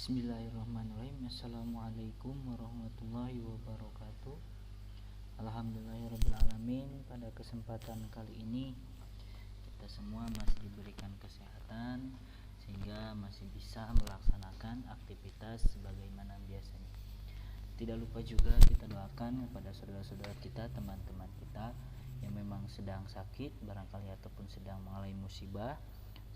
Bismillahirrahmanirrahim. Assalamualaikum warahmatullahi wabarakatuh. Alhamdulillahirrahmanirrahim. Pada kesempatan kali ini kita semua masih diberikan kesehatan sehingga masih bisa melaksanakan aktivitas sebagaimana biasanya. Tidak lupa juga kita doakan kepada saudara-saudara kita, teman-teman kita yang memang sedang sakit barangkali ataupun sedang mengalami musibah.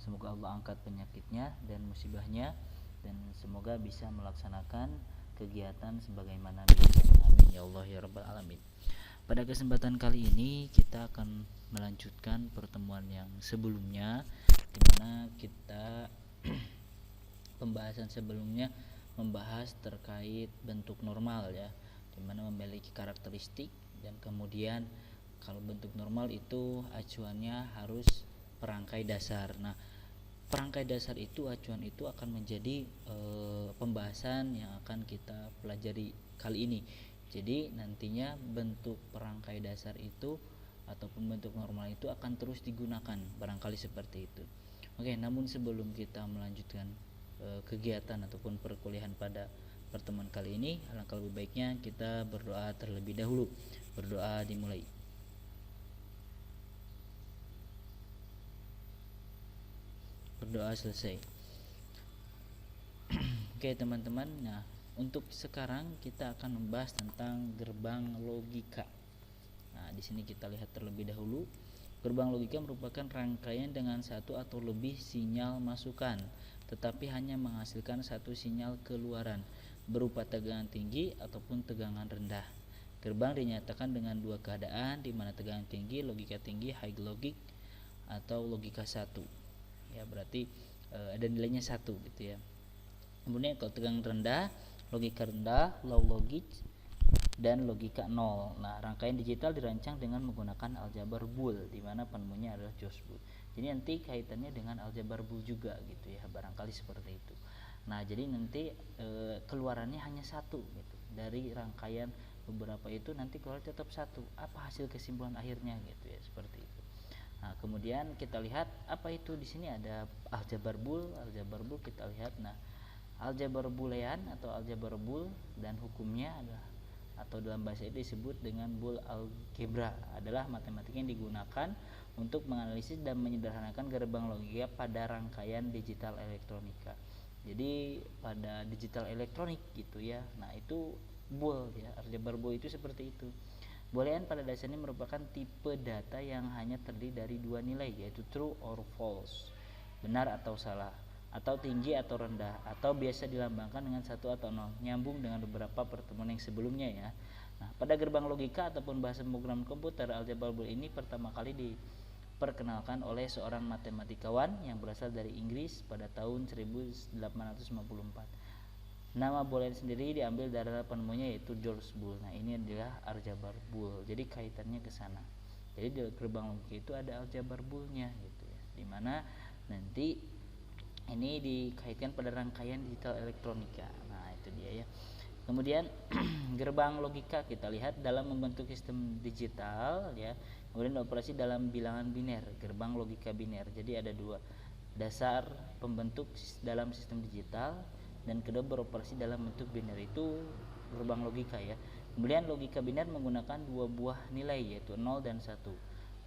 Semoga Allah angkat penyakitnya dan musibahnya, dan semoga bisa melaksanakan kegiatan sebagaimana biasanya. Amin ya Allah ya Rabbal Alamin. Pada kesempatan kali ini kita akan melanjutkan pertemuan yang sebelumnya, di mana kita pembahasan sebelumnya membahas terkait bentuk normal ya, di mana memiliki karakteristik, dan kemudian kalau bentuk normal itu acuannya harus perangkai dasar. Nah, perangkai dasar itu, acuan itu akan menjadi pembahasan yang akan kita pelajari kali ini. Jadi nantinya bentuk perangkai dasar itu ataupun bentuk normal itu akan terus digunakan, barangkali seperti itu. Oke, namun sebelum kita melanjutkan kegiatan ataupun perkuliahan pada pertemuan kali ini, alangkah lebih baiknya kita berdoa terlebih dahulu. Berdoa dimulai. Berdoa selesai. Oke teman-teman, nah untuk sekarang kita akan membahas tentang gerbang logika. Nah di sini kita lihat terlebih dahulu. Gerbang logika merupakan rangkaian dengan satu atau lebih sinyal masukan, tetapi hanya menghasilkan satu sinyal keluaran berupa tegangan tinggi ataupun tegangan rendah. Gerbang dinyatakan dengan dua keadaan, di mana tegangan tinggi, logika tinggi, high logic, atau logika 1. Ya, berarti ada nilainya 1 gitu ya. Kemudian kalau tegangan rendah, logika rendah, low logic, dan logika 0. Nah, rangkaian digital dirancang dengan menggunakan aljabar Boole, di mana penemunya adalah George Boole. Jadi nanti kaitannya dengan aljabar Boole juga gitu ya, barangkali seperti itu. Nah, jadi nanti keluarannya hanya 1 gitu. Dari rangkaian beberapa itu nanti keluar tetap 1. Apa hasil kesimpulan akhirnya gitu ya, seperti itu. Nah, kemudian kita lihat apa itu, di sini ada aljabar Boole. Aljabar Boole kita lihat. Nah, aljabar Boolean atau aljabar Boole dan hukumnya adalah, atau dalam bahasa itu disebut dengan Boole algebra, adalah matematika yang digunakan untuk menganalisis dan menyederhanakan gerbang logika pada rangkaian digital elektronika. Jadi pada digital elektronik gitu ya. Nah, itu Boole ya, aljabar Boole itu seperti itu. Boolean pada dasarnya merupakan tipe data yang hanya terdiri dari dua nilai, yaitu true or false, benar atau salah, atau tinggi atau rendah, atau biasa dilambangkan dengan 1 atau 0, nyambung dengan beberapa pertemuan yang sebelumnya ya. Nah, pada gerbang logika ataupun bahasa pemrograman komputer, aljabar Boole ini pertama kali diperkenalkan oleh seorang matematikawan yang berasal dari Inggris pada tahun 1854. Nama Boolean sendiri diambil dari penemunya, yaitu George Boole. Nah, ini adalah aljabar Boole. Jadi kaitannya ke sana. Jadi di gerbang logika itu ada aljabar Boole-nya gitu ya. Dimana nanti ini dikaitkan pada rangkaian digital elektronika. Nah, itu dia ya. Kemudian gerbang logika kita lihat dalam membentuk sistem digital ya. Kemudian operasi dalam bilangan biner, gerbang logika biner. Jadi ada dua dasar pembentuk dalam sistem digital, dan kedua beroperasi dalam bentuk biner, itu gerbang logika ya. Kemudian logika biner menggunakan dua buah nilai, yaitu 0 dan 1.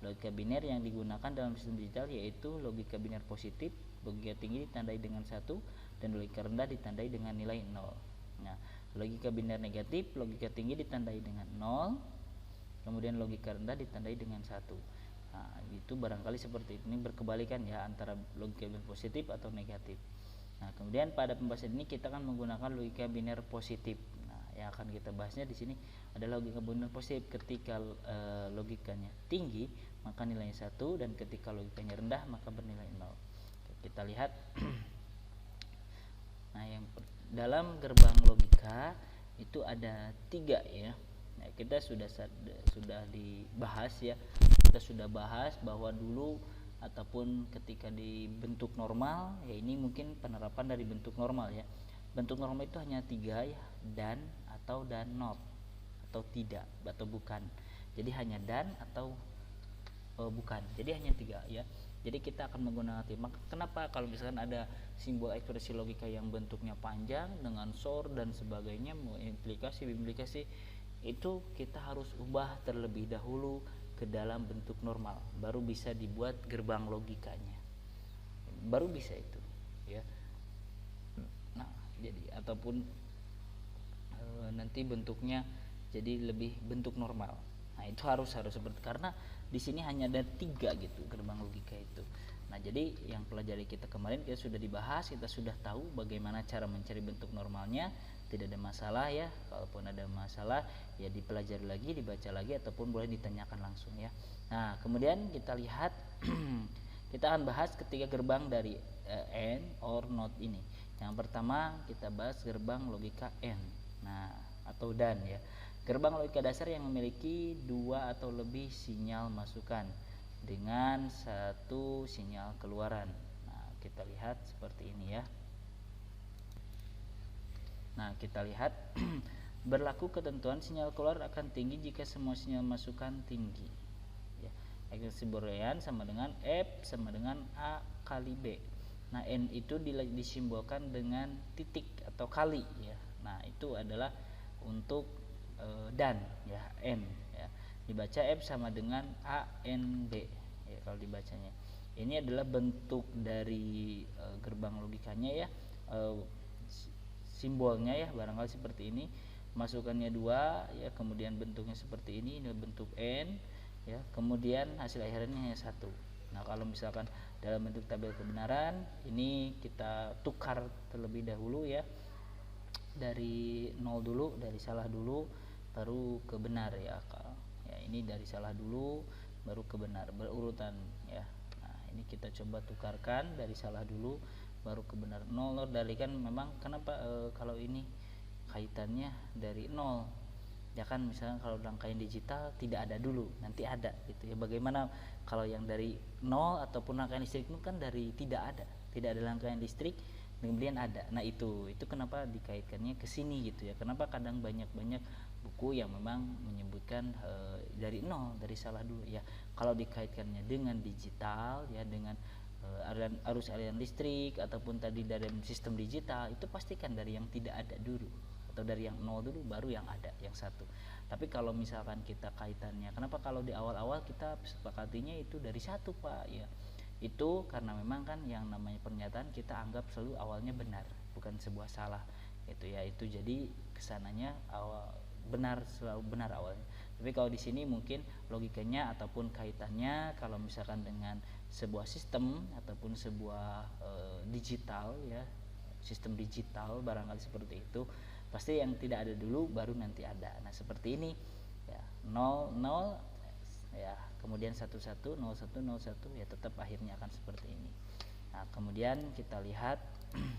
Logika biner yang digunakan dalam sistem digital yaitu logika biner positif, logika tinggi ditandai dengan 1, dan logika rendah ditandai dengan nilai 0. Nah, logika biner negatif, logika tinggi ditandai dengan 0, kemudian logika rendah ditandai dengan 1. Nah, itu barangkali seperti ini, berkebalikan ya antara logika biner positif atau negatif. Nah, kemudian pada pembahasan ini kita akan menggunakan logika biner positif. Nah, yang akan kita bahasnya di sini adalah logika biner positif. Ketika logikanya tinggi maka nilainya 1, dan ketika logikanya rendah maka bernilai 0. Oke, kita lihat. Nah, yang dalam gerbang logika itu ada 3 ya. Nah, kita sudah dibahas ya. Kita sudah bahas bahwa dulu ataupun ketika di bentuk normal ya, ini mungkin penerapan dari bentuk normal ya. Bentuk normal itu hanya 3 ya, dan, atau, dan, not, atau tidak atau bukan. Jadi hanya dan atau bukan. Jadi hanya 3 ya. Jadi kita akan menggunakan tilde. Maka kenapa kalau misalkan ada simbol ekspresi logika yang bentuknya panjang dengan SOR dan sebagainya, implikasi itu kita harus ubah terlebih dahulu ke dalam bentuk normal, baru bisa dibuat gerbang logikanya, baru bisa itu ya. Nah jadi ataupun nanti bentuknya jadi lebih bentuk normal. Nah itu harus seperti, karena di sini hanya ada 3 gitu gerbang logika itu. Nah jadi yang pelajari kita kemarin kita sudah dibahas, kita sudah tahu bagaimana cara mencari bentuk normalnya, tidak ada masalah ya. Kalaupun ada masalah ya dipelajari lagi, dibaca lagi, ataupun boleh ditanyakan langsung ya. Nah kemudian kita lihat kita akan bahas ketiga gerbang dari and, or, not ini. Yang pertama kita bahas gerbang logika and, nah atau dan ya. Gerbang logika dasar yang memiliki 2 atau lebih sinyal masukan dengan 1 sinyal keluaran. Nah kita lihat seperti ini ya. Nah kita lihat berlaku ketentuan sinyal keluar akan tinggi jika semua sinyal masukan tinggi ya. Ekspresi Boolean sama dengan F sama dengan A kali B. Nah N itu disimbolkan dengan titik atau kali ya. Nah itu adalah untuk dan ya, N ya. Dibaca F sama dengan A N B ya kalau dibacanya. Ini adalah bentuk dari gerbang logikanya ya, simbolnya ya barangkali seperti ini. Masukannya 2 ya, kemudian bentuknya seperti ini bentuk N ya, kemudian hasil akhirnya hanya 1. Nah kalau misalkan dalam bentuk tabel kebenaran ini kita tukar terlebih dahulu ya, dari 0 dulu, dari salah dulu baru ke benar ya. Ini dari salah dulu baru ke benar, berurutan ya. Nah ini kita coba tukarkan dari salah dulu baru ke benar. 0 dari kan memang kenapa kalau ini kaitannya dari 0 ya kan, misalnya kalau rangkaian digital tidak ada dulu, nanti ada gitu ya. Bagaimana kalau yang dari 0 ataupun rangkaian listrik itu kan dari tidak ada rangkaian listrik kemudian ada. Nah itu kenapa dikaitkannya ke sini gitu ya. Kenapa kadang banyak buku yang memang menyebutkan dari 0, dari salah dulu ya. Kalau dikaitkannya dengan digital ya, dengan arus aliran listrik ataupun tadi dari sistem digital, itu pastikan dari yang tidak ada dulu atau dari yang 0 dulu baru yang ada, yang 1. Tapi kalau misalkan kita kaitannya, kenapa kalau di awal-awal kita sepakatinya itu dari 1 Pak ya, itu karena memang kan yang namanya pernyataan kita anggap selalu awalnya benar, bukan sebuah salah itu ya. Itu jadi kesananya awal benar, selalu benar awalnya. Tapi kalau di sini mungkin logikanya ataupun kaitannya kalau misalkan dengan sebuah sistem ataupun sebuah digital ya, sistem digital barangkali seperti itu, pasti yang tidak ada dulu baru nanti ada. Nah seperti ini ya, 0 0 ya, kemudian 1 1 0 1 0 1 ya, tetap akhirnya akan seperti ini. Nah kemudian kita lihat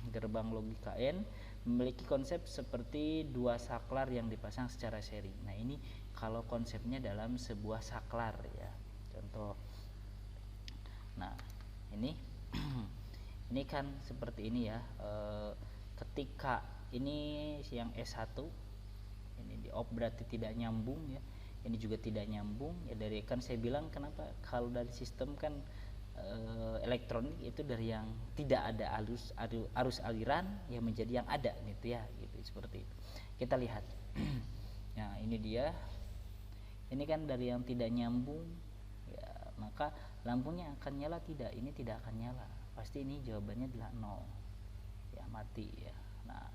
gerbang logika N memiliki konsep seperti 2 saklar yang dipasang secara seri. Nah ini kalau konsepnya dalam sebuah saklar ya, contoh. Nah ini ini kan seperti ini ya, ketika ini yang S1 ini di off berarti tidak nyambung ya, ini juga tidak nyambung ya. Dari kan saya bilang kenapa kalau dari sistem kan elektronik itu dari yang tidak ada arus aliran ya menjadi yang ada gitu ya, gitu seperti itu. Kita lihat nah ini dia, ini kan dari yang tidak nyambung ya, maka lampunya akan nyala tidak, ini tidak akan nyala, pasti ini jawabannya adalah 0 ya, mati ya. Nah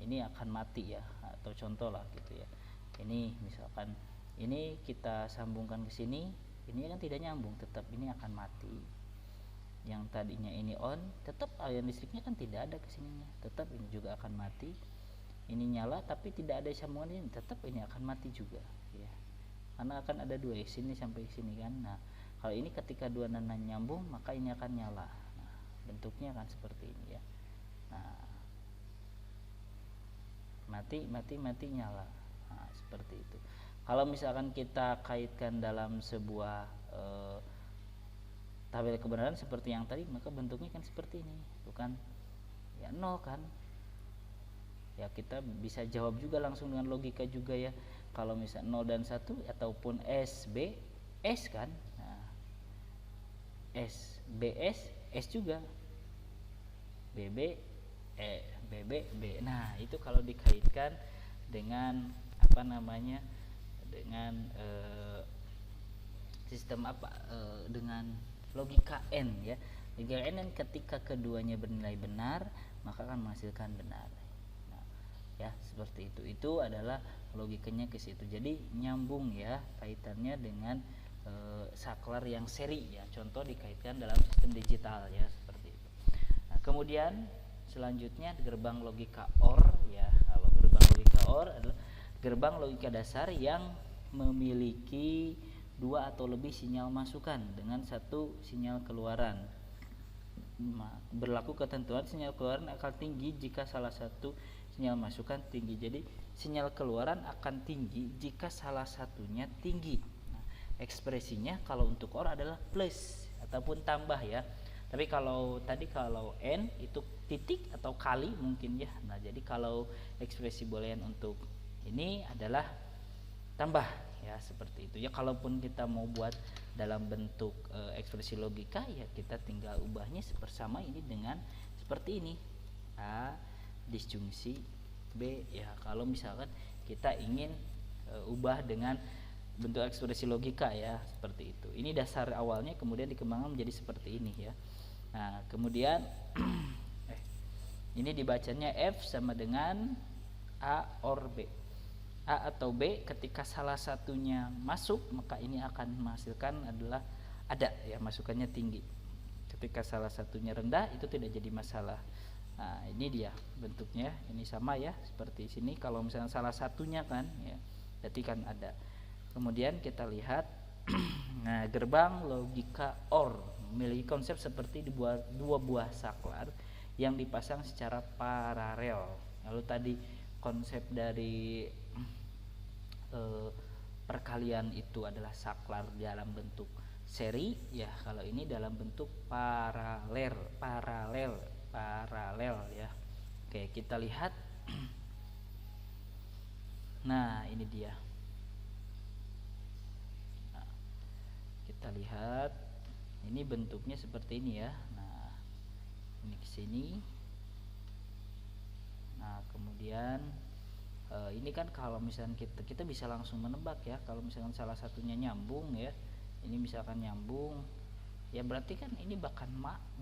ini akan mati ya, atau contoh lah gitu ya. Ini misalkan ini kita sambungkan ke sini, ini kan tidak nyambung, tetap ini akan mati. Yang tadinya ini on, tetap aliran listriknya kan tidak ada ke sininya, tetap ini juga akan mati. Ini nyala tapi tidak ada sambungan ini, tetap ini akan mati juga ya. Karena akan ada 2 sini sampai sini kan. Nah kalau ini ketika 2 nana nyambung maka ini akan nyala. Nah bentuknya akan seperti ini ya. Nah mati nyala. Nah seperti itu. Kalau misalkan kita kaitkan dalam sebuah tabel kebenaran seperti yang tadi, maka bentuknya kan seperti ini, bukan ya 0 kan ya. Kita bisa jawab juga langsung dengan logika juga ya, kalau misal 0 dan 1 ataupun S B S kan. Nah S, BS S juga, BB BB B. Nah, itu kalau dikaitkan dengan apa namanya, dengan sistem apa, dengan logika N ya. Logika N ketika keduanya bernilai benar maka akan menghasilkan benar. Nah, ya seperti itu. Itu adalah logikanya ke situ. Jadi nyambung ya kaitannya dengan saklar yang seri ya. Contoh dikaitkan dalam sistem digital ya seperti itu. Nah, kemudian selanjutnya gerbang logika OR ya. Kalau gerbang logika OR adalah gerbang logika dasar yang memiliki dua atau lebih sinyal masukan dengan satu sinyal keluaran. Berlaku ketentuan sinyal keluaran akan tinggi jika salah satu sinyal masukan tinggi. Jadi sinyal keluaran akan tinggi jika salah satunya tinggi. Nah, ekspresinya kalau untuk OR adalah plus ataupun tambah ya. Tapi kalau tadi kalau N itu titik atau kali mungkin ya. Nah, jadi kalau ekspresi boolean untuk ini adalah tambah ya seperti itu ya. Kalaupun kita mau buat dalam bentuk ekspresi logika ya kita tinggal ubahnya bersama ini dengan seperti ini, A disjungsi B ya. Kalau misalkan kita ingin ubah dengan bentuk ekspresi logika ya seperti itu. Ini dasar awalnya, kemudian dikembangkan menjadi seperti ini ya. Nah, kemudian ini dibacanya F sama dengan A or B. A atau B ketika salah satunya masuk maka ini akan menghasilkan adalah ada ya, masukannya tinggi. Ketika salah satunya rendah itu tidak jadi masalah. Nah, ini dia bentuknya, ini sama ya seperti sini. Kalau misalnya salah satunya kan ya berarti kan ada. Kemudian kita lihat nah, gerbang logika OR memiliki konsep seperti dua buah saklar yang dipasang secara paralel. Lalu tadi konsep dari perkalian itu adalah saklar dalam bentuk seri ya. Kalau ini dalam bentuk paralel ya. Oke, kita lihat. Nah, ini dia. Nah, kita lihat ini bentuknya seperti ini ya. Nah, ini ke sini. Nah, kemudian ini kan kalau misalkan kita bisa langsung menebak ya. Kalau misalkan salah satunya nyambung ya, ini misalkan nyambung ya berarti kan ini bahkan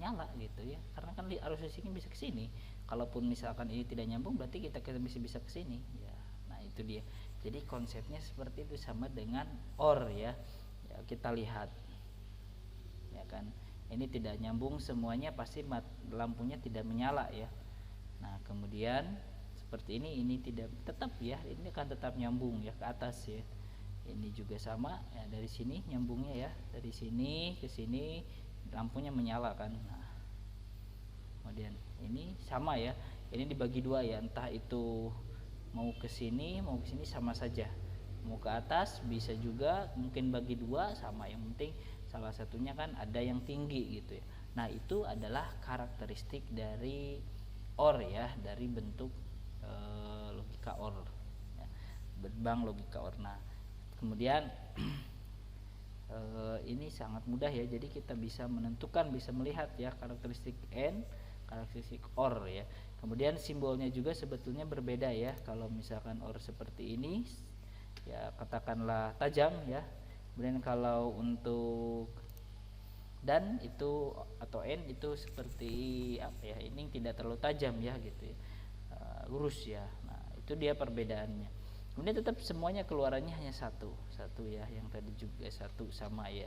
nyala gitu ya, karena kan arus listriknya bisa ke sini. Kalaupun misalkan ini tidak nyambung berarti kita bisa ke sini ya. Nah, itu dia. Jadi konsepnya seperti itu, sama dengan OR ya. Ya, kita lihat ya kan, ini tidak nyambung semuanya, pasti lampunya tidak menyala ya. Nah, kemudian seperti ini tidak, tetap ya, ini akan tetap nyambung ya ke atas ya. Ini juga sama ya, dari sini nyambungnya ya, dari sini ke sini lampunya menyala kan. Nah, kemudian ini sama ya, ini dibagi dua ya, entah itu mau ke sini mau ke sini sama saja, mau ke atas bisa juga, mungkin bagi dua sama, yang penting salah satunya kan ada yang tinggi gitu ya. Nah, itu adalah karakteristik dari OR ya, dari bentuk logika OR ya, gerbang logika OR. Nah, kemudian ini sangat mudah ya, jadi kita bisa menentukan, bisa melihat ya karakteristik N, karakteristik OR ya. Kemudian simbolnya juga sebetulnya berbeda ya. Kalau misalkan OR seperti ini ya katakanlah tajam ya, kemudian kalau untuk dan itu atau N itu seperti apa ya, ini tidak terlalu tajam ya gitu ya, lurus ya. Nah, itu dia perbedaannya. Kemudian tetap semuanya keluarannya hanya satu ya, yang tadi juga satu sama ya,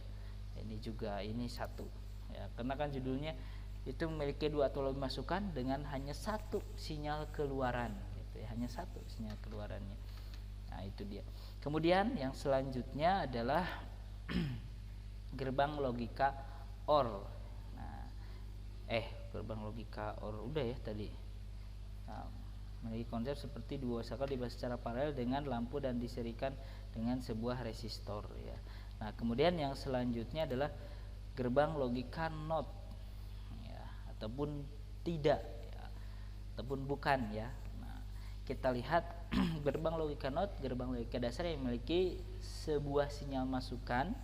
ini juga ini satu ya, karena kan judulnya itu memiliki dua atau lebih masukan dengan hanya satu sinyal keluaran gitu ya, hanya satu sinyal keluarannya. Nah, itu dia. Kemudian yang selanjutnya adalah gerbang logika OR. Nah, gerbang logika OR udah ya tadi. Nah, memiliki konsep seperti dua saklar dibahas secara paralel dengan lampu dan diserikan dengan sebuah resistor ya. Nah, kemudian yang selanjutnya adalah gerbang logika NOT ya, ataupun tidak ya, ataupun bukan ya. Nah, kita lihat gerbang logika NOT, gerbang logika dasar yang memiliki sebuah sinyal masukan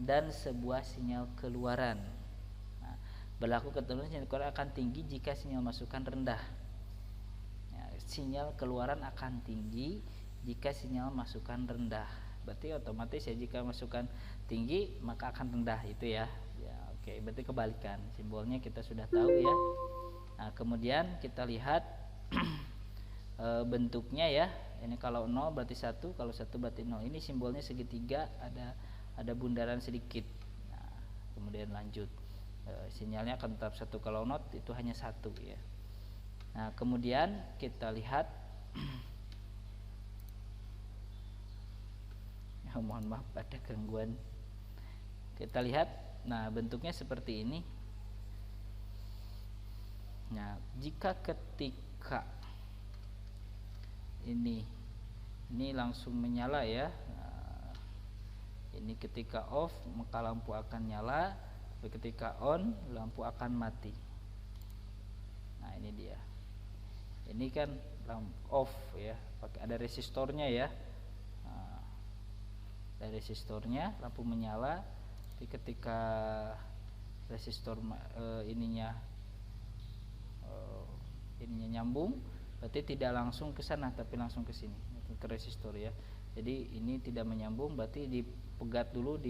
dan sebuah sinyal keluaran. Nah, berlaku ketentuan sinyal keluaran akan tinggi jika sinyal masukan rendah. Ya, sinyal keluaran akan tinggi jika sinyal masukan rendah. Berarti otomatis ya jika masukan tinggi maka akan rendah itu ya. Ya, oke, berarti kebalikan. Simbolnya kita sudah tahu ya. Nah, kemudian kita lihat bentuknya ya. Ini kalau 0 berarti 1, kalau 1 berarti 0. Ini simbolnya segitiga, ada bundaran sedikit. Nah, kemudian lanjut. Sinyalnya akan tetap 1, kalau not itu hanya 1 ya. Nah, kemudian kita lihat mohon maaf ada gangguan. Kita lihat, nah bentuknya seperti ini. Nah, jika ketika ini langsung menyala ya, nah, ini ketika off maka lampu akan nyala, tapi ketika on lampu akan mati. Nah, ini dia. Ini kan lampu off ya, pakai ada resistornya ya. Dari resistornya lampu menyala, tapi ketika resistor ininya nyambung, berarti tidak langsung ke sana tapi langsung ke sini, ke resistor ya. Jadi ini tidak menyambung, berarti dipegat dulu,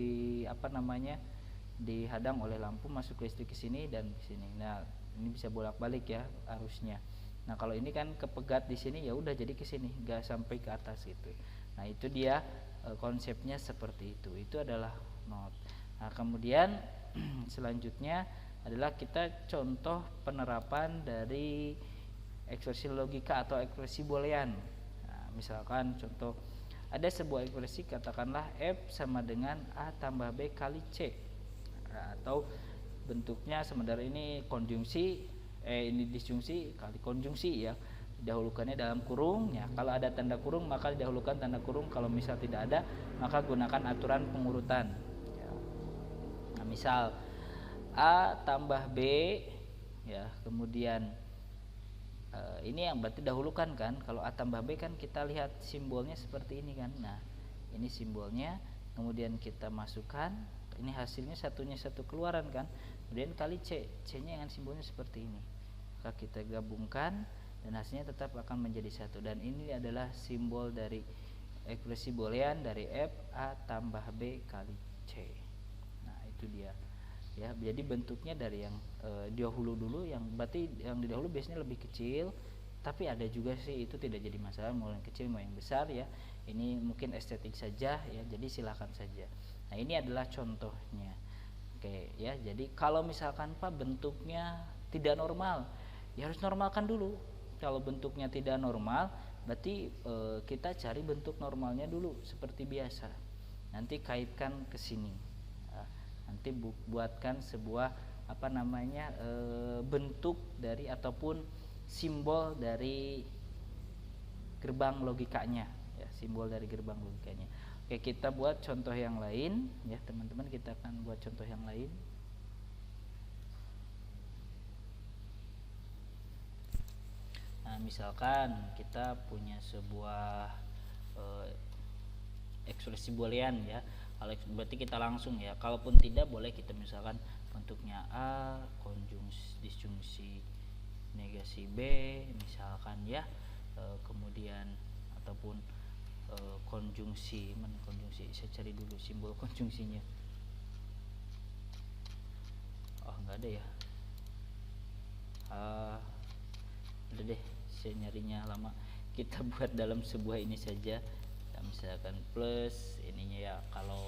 dihadang oleh lampu, masuk listrik ke sini dan ke sini. Nah, ini bisa bolak-balik ya arusnya. Nah, kalau ini kan kepegat di sini ya udah jadi ke sini, nggak sampai ke atas gitu. Nah, itu dia konsepnya seperti itu. Itu adalah not. Nah, kemudian selanjutnya adalah kita contoh penerapan dari ekspresi logika atau ekspresi boolean. Nah, misalkan contoh ada sebuah ekspresi, katakanlah F sama dengan A tambah B kali C. Nah, atau bentuknya sementara ini konjungsi, ini disjungsi kali konjungsi ya. Didahulukannya dalam kurung ya. Kalau ada tanda kurung maka didahulukan tanda kurung, kalau misal tidak ada maka gunakan aturan pengurutan ya. Nah, misal A tambah B ya, kemudian ini yang berarti dahulukan kan. Kalau A tambah B kan kita lihat simbolnya seperti ini kan. Nah, ini simbolnya, kemudian kita masukkan, ini hasilnya satunya satu keluaran kan, kemudian kali C, C nya dengan simbolnya seperti ini, maka kita gabungkan dan hasilnya tetap akan menjadi satu. Dan ini adalah simbol dari ekspresi boolean dari F A tambah B kali C. Nah, itu dia ya. Jadi bentuknya dari yang dahulu dulu, yang berarti yang didahulu biasanya lebih kecil, tapi ada juga sih itu tidak jadi masalah, mau yang kecil mau yang besar ya. Ini mungkin estetik saja ya, jadi silakan saja. Nah, ini adalah contohnya. Oke ya, jadi kalau misalkan Pak bentuknya tidak normal, ya harus normalkan dulu. Kalau bentuknya tidak normal, berarti kita cari bentuk normalnya dulu seperti biasa. Nanti kaitkan ke sini. Nanti buatkan sebuah bentuk dari ataupun simbol dari gerbang logikanya ya, simbol dari gerbang logikanya. Oke, kita buat contoh yang lain ya teman-teman, kita akan buat contoh yang lain. Nah, misalkan kita punya sebuah ekspresi boolean ya. Kalau berarti kita langsung ya. Kalaupun tidak boleh kita misalkan bentuknya A konjungsi disjungsi negasi B misalkan ya. Kemudian ataupun konjungsi, saya cari dulu simbol konjungsinya. Oh, enggak ada ya. Udah deh, saya nyarinya lama. Kita buat dalam sebuah ini saja. Misalkan plus ininya ya. Kalau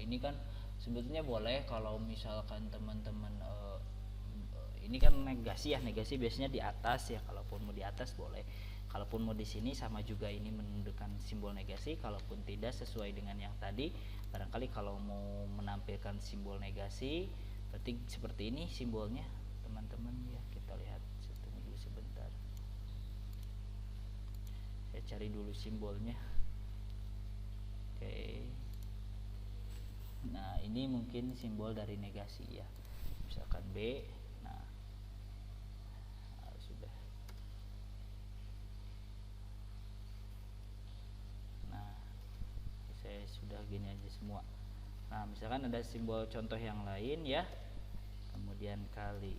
ini kan sebetulnya boleh kalau misalkan teman-teman ini kan negasi ya, negasi biasanya di atas ya. Kalaupun mau di atas boleh, kalaupun mau di sini sama juga, ini menunjukkan simbol negasi. Kalaupun tidak sesuai dengan yang tadi, barangkali kalau mau menampilkan simbol negasi berarti seperti ini simbolnya teman-teman ya. Kita lihat, tunggu dulu sebentar, saya cari dulu simbolnya. Oke. Nah, ini mungkin simbol dari negasi ya. Misalkan B. Nah, sudah. Nah, saya sudah gini aja semua. Nah, misalkan ada simbol contoh yang lain ya, kemudian kali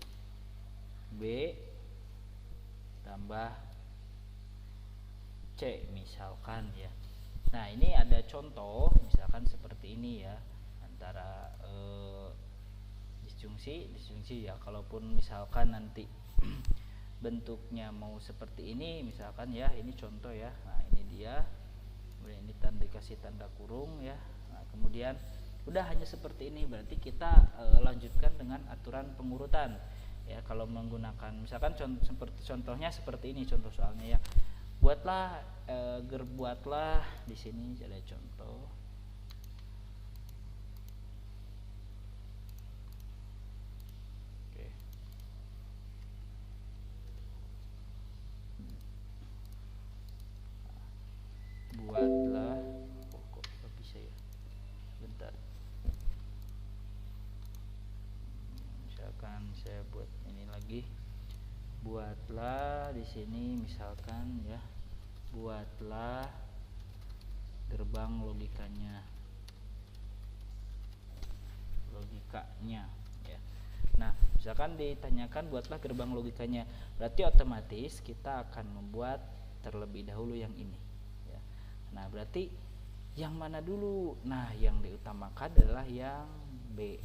B tambah C misalkan ya. Nah, ini ada contoh misalkan seperti ini ya, antara disjungsi ya. Kalaupun misalkan nanti bentuknya mau seperti ini misalkan ya, ini contoh ya. Nah, ini dia, kemudian ini dikasih tanda kurung ya. Nah, kemudian udah hanya seperti ini, berarti kita lanjutkan dengan aturan pengurutan ya. Kalau menggunakan misalkan contohnya seperti ini, contoh soalnya ya, buatlah di sini ada contoh. Oke. Buatlah, kok gak bisa ya, bentar. Misalkan saya buat ini lagi, buatlah di sini misalkan ya, buatlah gerbang logikanya ya. Nah, misalkan ditanyakan buatlah gerbang logikanya, berarti otomatis kita akan membuat terlebih dahulu yang ini ya. Nah, berarti yang mana dulu? Nah, yang diutamakan adalah yang B,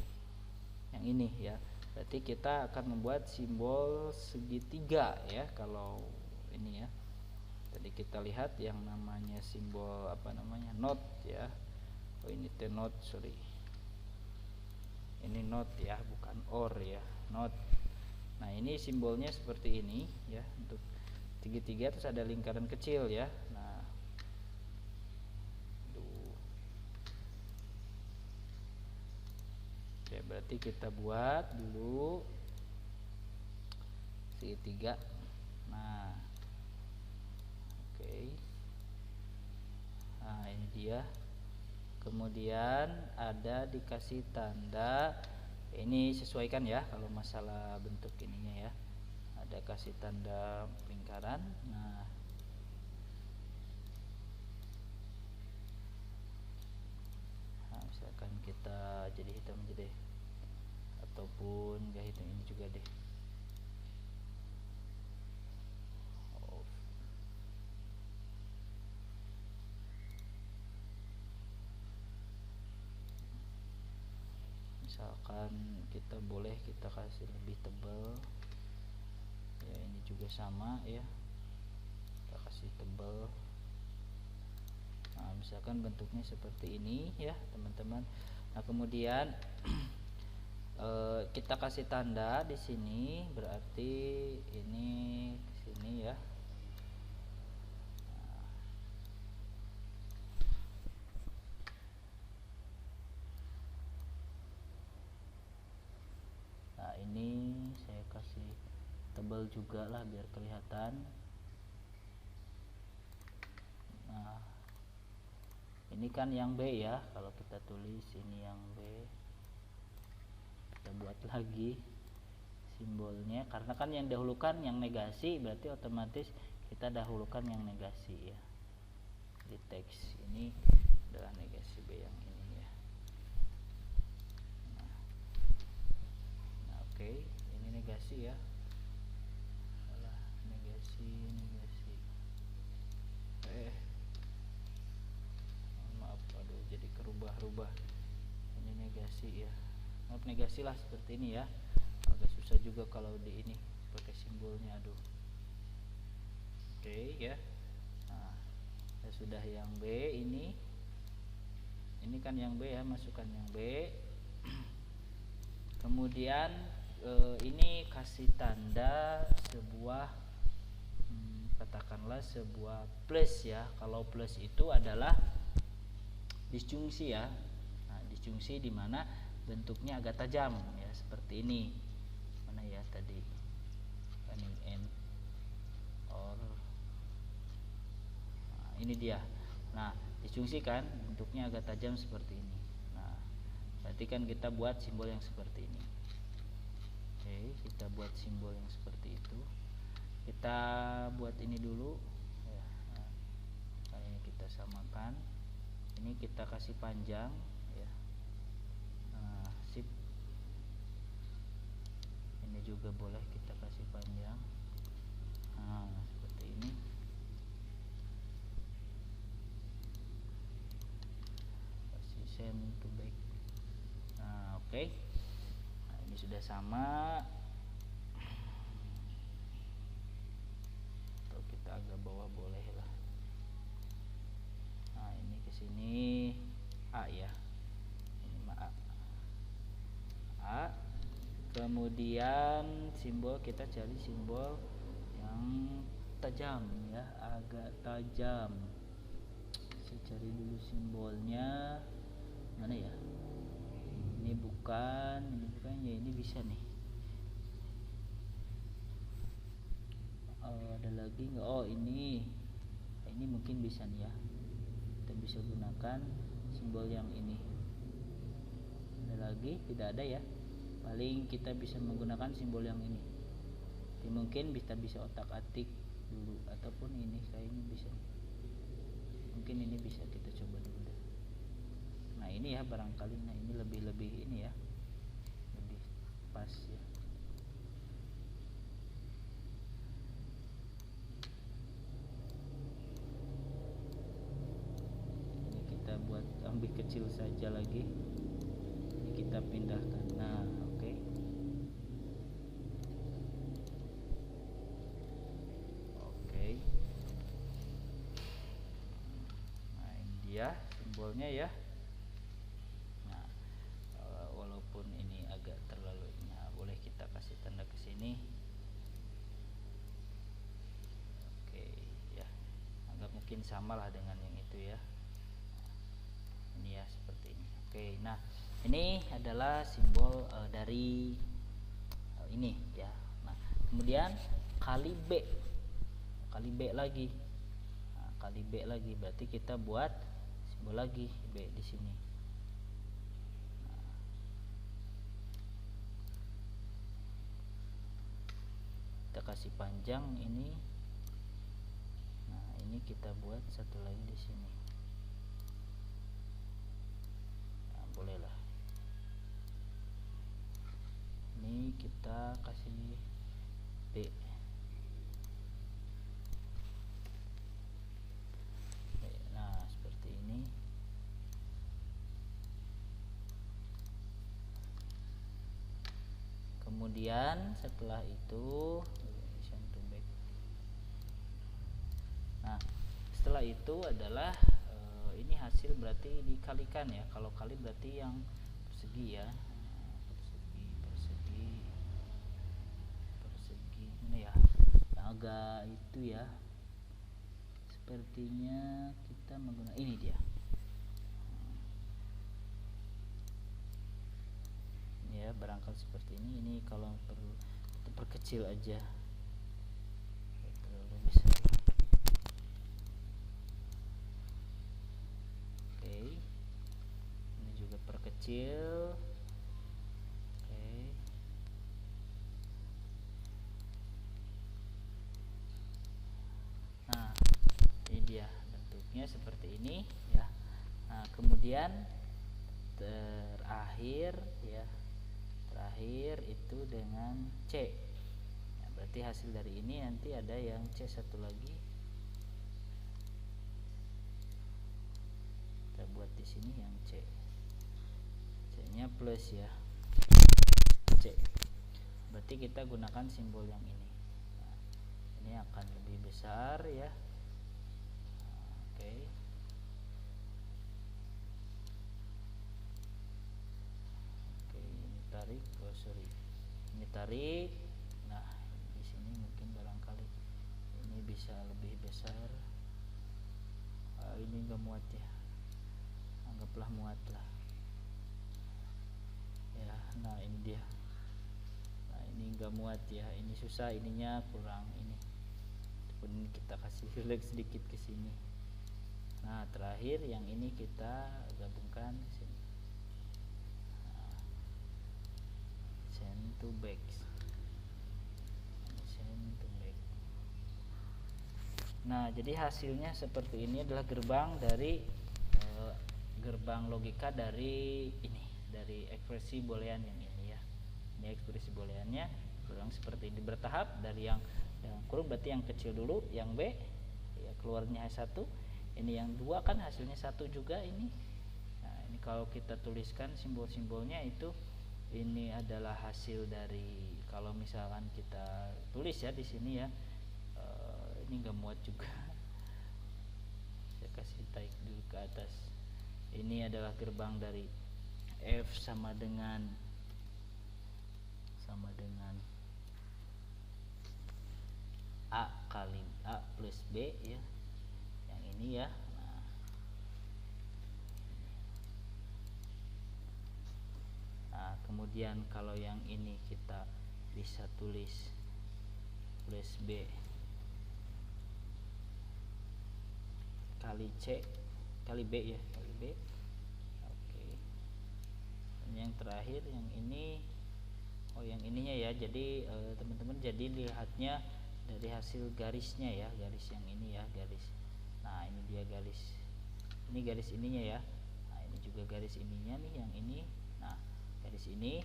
yang ini ya. Berarti kita akan membuat simbol segitiga ya. Kalau ini ya, tadi kita lihat yang namanya simbol apa namanya, not ya. Oh, ini not, sorry, ini not ya, bukan or ya, not. Nah, ini simbolnya seperti ini ya, untuk segitiga terus ada lingkaran kecil ya. Nah, oke, berarti kita buat dulu segitiga. Nah, oke. Nah, ini dia. Kemudian ada dikasih tanda, ini sesuaikan ya kalau masalah bentuk ininya ya, ada kasih tanda lingkaran. Nah, misalkan kita jadi hitam aja deh, ataupun gak hitam, ini juga deh. Misalkan kita boleh kita kasih lebih tebal ya, ini juga sama ya, kita kasih tebal. Nah, misalkan bentuknya seperti ini ya teman-teman. Nah, kemudian kita kasih tanda di sini, berarti ini ke sini ya. Nah, ini saya kasih tebal juga lah biar kelihatan. Nah, ini kan yang B ya, kalau kita tulis ini yang B, kita buat lagi simbolnya, karena kan yang dahulukan yang negasi, berarti otomatis kita dahulukan yang negasi ya. Di teks ini adalah negasi B yang ini ya. Nah, oke, ini negasi ya. Salah, negasi. Maaf, aduh, jadi kerubah-rubah. Ini negasi ya. Maaf, negasi lah seperti ini ya. Agak susah juga kalau di ini pakai simbolnya, aduh. Oke ya. Nah, ya sudah yang B ini kan yang B ya, masukkan yang B. Kemudian ini kasih tanda sebuah katakanlah sebuah plus ya. Kalau plus itu adalah disjungsi ya. Nah, disjungsi di mana bentuknya agak tajam ya, seperti ini. Mana ya tadi? Running and or. Nah, ini dia. Nah, disjungsi kan bentuknya agak tajam seperti ini. Nah, berarti kan kita buat simbol yang seperti ini. Oke, kita buat simbol yang seperti itu. Kita buat ini dulu ya. Nah, ini kita samakan. Ini kita kasih panjang ya. Ini juga boleh kita kasih panjang. Nah, seperti ini. Kasih send to back. Nah, oke. Nah, ini sudah sama. Atau kita agak bawah boleh lah. Nah, ini ke sini A ya. Ini A. A. Kemudian simbol, kita cari simbol yang tajam ya, agak tajam. Saya cari dulu simbolnya mana ya. Ini bukan ya, ini bisa nih. Ada lagi nggak? Oh, ini mungkin bisa nih ya. Kita bisa gunakan simbol yang ini. Ada lagi? Tidak ada ya. Paling kita bisa menggunakan simbol yang ini. Jadi mungkin kita bisa otak-atik dulu, ataupun ini kayaknya bisa. Mungkin ini bisa kita coba dulu deh. Nah, ini ya barangkali. Nah, ini lebih ini ya. Lebih pas ya. Ini kita buat ambil kecil saja lagi. Ini kita pindahkan. Nah, oke. Nah, ini dia simbolnya ya. Nah, walaupun ini agak terlalu, nah boleh kita kasih tanda ke sini. Oke ya, anggap mungkin samalah dengan yang itu ya. Ini ya seperti ini. Oke, nah ini adalah simbol dari ini ya. Nah, kemudian kali B lagi. Nah, kali B lagi berarti kita buat simbol lagi B di sini. Nah, kita kasih panjang ini. Nah, ini kita buat satu lagi di sini. Nah, bolehlah. Ini kita kasih B. Nah, seperti ini. Kemudian setelah itu, nah setelah itu adalah ini hasil berarti dikalikan ya. Kalau kali berarti yang persegi ya. Persegi ini ya, yang agak itu ya. Sepertinya kita menggunakan ini dia. Ini ya, barangkali seperti ini. Ini kalau perlu kita perkecil aja. Terlalu besar. Oke. Ini juga perkecil. Oke. Nah, ini dia bentuknya seperti ini ya. Nah, kemudian terakhir itu dengan C. Nah, berarti hasil dari ini nanti ada yang C satu lagi. Kita buat di sini yang C. C-nya plus ya. C. Berarti kita gunakan simbol yang ini. Nah, ini akan lebih besar ya. Oke. Oke, ini tarik. Oh, sorry. Ini tarik. Nah, di sini mungkin barangkali ini bisa lebih besar. Ini enggak muat ya. Anggaplah muat lah. Ya, nah ini dia. Nah, ini enggak muat ya. Ini susah, ininya kurang ini. Pun kita kasih select sedikit ke sini. Nah, terakhir yang ini kita gabungkan ke sini. Nah, send to back. Send to back. Nah, jadi hasilnya seperti ini adalah gerbang dari gerbang logika dari ini, dari ekspresi boolean yang ini ya. Ini ekspresi booleannya. berulang seperti ini bertahap. Dari yang kurung berarti yang kecil dulu, yang B ya keluarnya 1, ini yang 2 kan hasilnya 1 juga ini. Nah ini kalau kita tuliskan simbol-simbolnya itu, ini adalah hasil dari, kalau misalkan kita tulis ya di sini ya, ini nggak muat juga. Saya kasih tarik dulu ke atas. Ini adalah gerbang dari F sama dengan A kali A plus B ya, yang ini ya. Nah kemudian kalau yang ini kita bisa tulis plus B kali C kali B ya, kali B. Oke. Dan yang terakhir yang ini, yang ininya ya. Jadi teman-teman jadi lihatnya dari hasil garisnya ya, garis yang ini ya, garis. Nah ini dia garis, ini garis ininya ya. Nah ini juga garis ininya nih, yang ini. Nah garis ini.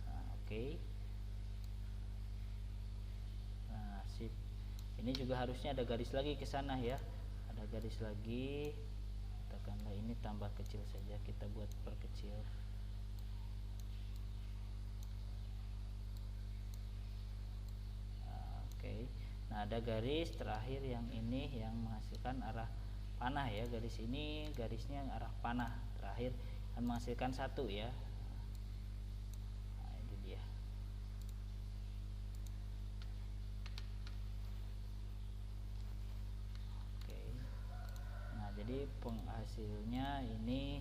Nah, oke. Nah sip. Ini juga harusnya ada garis lagi ke sana ya, ada garis lagi. Katakanlah ini tambah kecil saja, kita buat perkecil. Nah ada garis terakhir yang ini yang menghasilkan arah panah ya, garis ini garisnya arah panah terakhir akan menghasilkan 1 ya. Nah itu dia. Oke. Nah jadi penghasilnya ini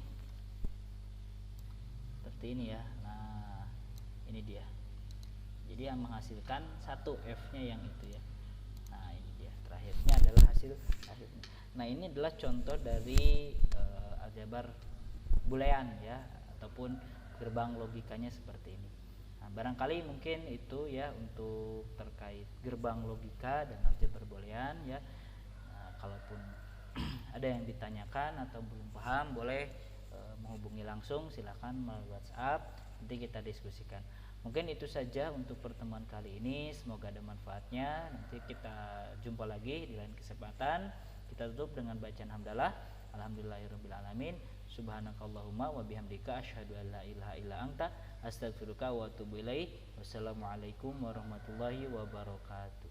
seperti ini ya. Nah ini dia, jadi yang menghasilkan 1 F nya yang itu ya. Nah ini dia, terakhirnya adalah hasil akhirnya. Nah ini adalah contoh dari aljabar boolean ya, ataupun gerbang logikanya seperti ini. Nah barangkali mungkin itu ya untuk terkait gerbang logika dan aljabar boolean ya. Nah, kalaupun ada yang ditanyakan atau belum paham, boleh menghubungi langsung, silahkan melalui WhatsApp, nanti kita diskusikan. Mungkin itu saja untuk pertemuan kali ini, semoga ada manfaatnya. Nanti kita jumpa lagi di lain kesempatan. Kita tutup dengan bacaan hamdalah. Alhamdulillahirabbil alamin. Subhanakallahumma wa bihamdika asyhadu an la ilaha illa anta astaghfiruka wa atubu ilaik. Wassalamualaikum warahmatullahi wabarakatuh.